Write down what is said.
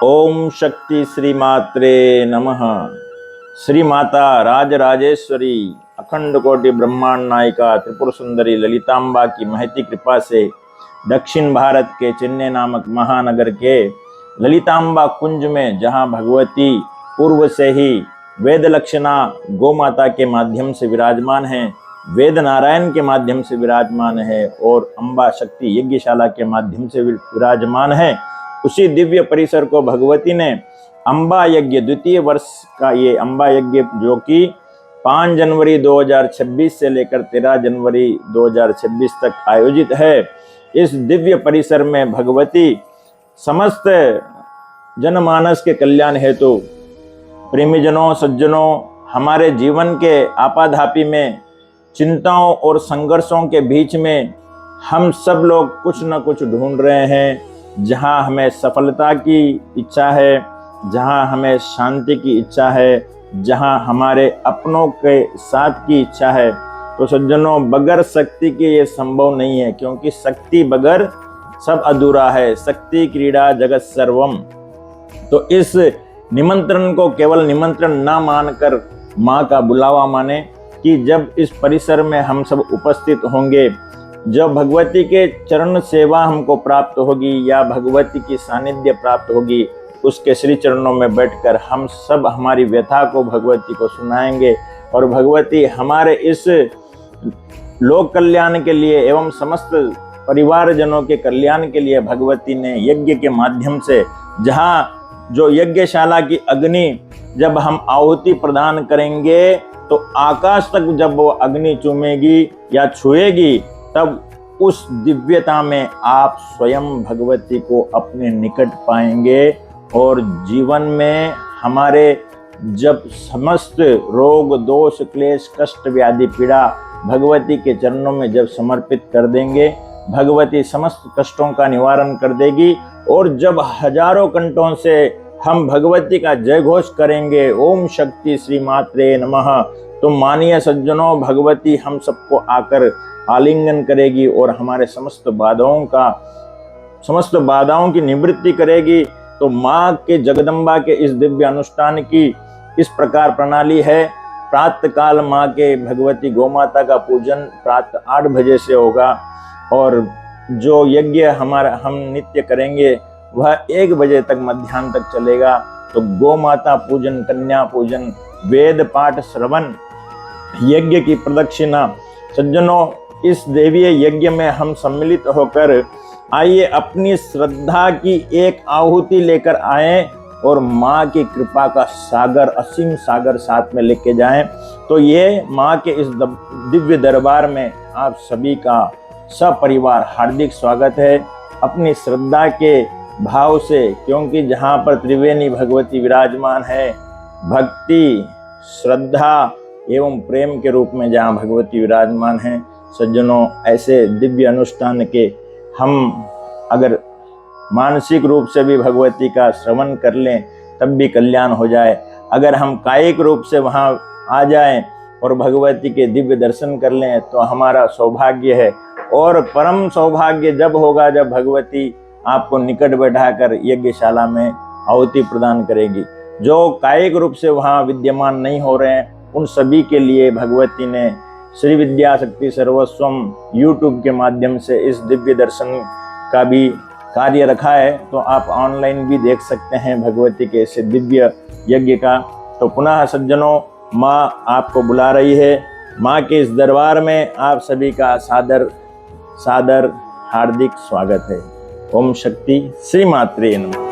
ओम शक्ति श्री मात्रे नमः। श्री माता राजराजेश्वरी अखंड कोटि ब्रह्मांड नायिका त्रिपुर सुंदरी ललितांबा की महती कृपा से दक्षिण भारत के चेन्नई नामक महानगर के ललितांबा कुंज में, जहां भगवती पूर्व से ही वेद लक्षणा गौ माता के माध्यम से विराजमान है, वेद नारायण के माध्यम से विराजमान है और अंबा शक्ति यज्ञशाला के माध्यम से विराजमान है, उसी दिव्य परिसर को भगवती ने अंबा यज्ञ द्वितीय वर्ष का ये अंबा यज्ञ, जो कि 5 जनवरी 2026 से लेकर 13 जनवरी 2026 तक आयोजित है, इस दिव्य परिसर में भगवती समस्त जनमानस के कल्याण हेतु, प्रेमीजनों, सज्जनों, हमारे जीवन के आपाधापी में, चिंताओं और संघर्षों के बीच में हम सब लोग कुछ न कुछ ढूंढ रहे हैं। जहां हमें सफलता की इच्छा है, जहां हमें शांति की इच्छा है, जहां हमारे अपनों के साथ की इच्छा है, तो सज्जनों बगैर शक्ति के ये संभव नहीं है, क्योंकि शक्ति बगैर सब अधूरा है। शक्ति क्रीड़ा जगत सर्वम। तो इस निमंत्रण को केवल निमंत्रण ना मानकर माँ का बुलावा माने कि जब इस परिसर में हम सब उपस्थित होंगे, जब भगवती के चरण सेवा हमको प्राप्त होगी या भगवती की सानिध्य प्राप्त होगी, उसके श्री चरणों में बैठकर हम सब हमारी व्यथा को भगवती को सुनाएंगे और भगवती हमारे इस लोक कल्याण के लिए एवं समस्त परिवारजनों के कल्याण के लिए भगवती ने यज्ञ के माध्यम से, जहाँ जो यज्ञशाला की अग्नि जब हम आहुति प्रदान करेंगे तो आकाश तक जब वो अग्नि चूमेगी या छुएगी, तब उस दिव्यता में आप स्वयं भगवती को अपने निकट पाएंगे और जीवन में हमारे जब समस्त रोग दोष क्लेश कष्ट व्याधि पीड़ा भगवती के चरणों में जब समर्पित कर देंगे, भगवती समस्त कष्टों का निवारण कर देगी। और जब हजारों कंठों से हम भगवती का जय घोष करेंगे, ओम शक्ति श्री मात्रे नमः, तो मानिए सज्जनों, भगवती हम सबको आकर आलिंगन करेगी और हमारे समस्त बाधाओं की निवृत्ति करेगी। तो माँ के जगदम्बा के इस दिव्य अनुष्ठान की इस प्रकार प्रणाली है। प्रातः काल माँ के भगवती गौ माता का पूजन प्रातः 8 बजे से होगा और जो यज्ञ हम नित्य करेंगे वह 1 बजे तक मध्याह्न तक चलेगा। तो गौ माता पूजन, कन्या पूजन, वेद पाठ श्रवण, यज्ञ की प्रदक्षिणा। सज्जनों, इस देवीय यज्ञ में हम सम्मिलित होकर आइए अपनी श्रद्धा की एक आहुति लेकर आए और माँ की कृपा का सागर, असीम सागर साथ में लेके जाएं। तो ये माँ के इस दिव्य दरबार में आप सभी का सपरिवार हार्दिक स्वागत है। अपनी श्रद्धा के भाव से, क्योंकि जहाँ पर त्रिवेणी भगवती विराजमान है, भक्ति, श्रद्धा एवं प्रेम के रूप में जहाँ भगवती विराजमान है, सज्जनों ऐसे दिव्य अनुष्ठान के हम अगर मानसिक रूप से भी भगवती का श्रवण कर लें तब भी कल्याण हो जाए। अगर हम कायिक रूप से वहाँ आ जाएं और भगवती के दिव्य दर्शन कर लें तो हमारा सौभाग्य है। और परम सौभाग्य जब होगा जब भगवती आपको निकट बैठाकर यज्ञशाला में आहुति प्रदान करेगी। जो कायिक रूप से वहाँ विद्यमान नहीं हो रहे हैं, उन सभी के लिए भगवती ने श्री विद्या शक्ति सर्वस्वम यूट्यूब के माध्यम से इस दिव्य दर्शन का भी कार्य रखा है। तो आप ऑनलाइन भी देख सकते हैं भगवती के इस दिव्य यज्ञ का। तो पुनः सज्जनों, माँ आपको बुला रही है। माँ के इस दरबार में आप सभी का सादर हार्दिक स्वागत है। ओम शक्ति श्री मात्रे नमः।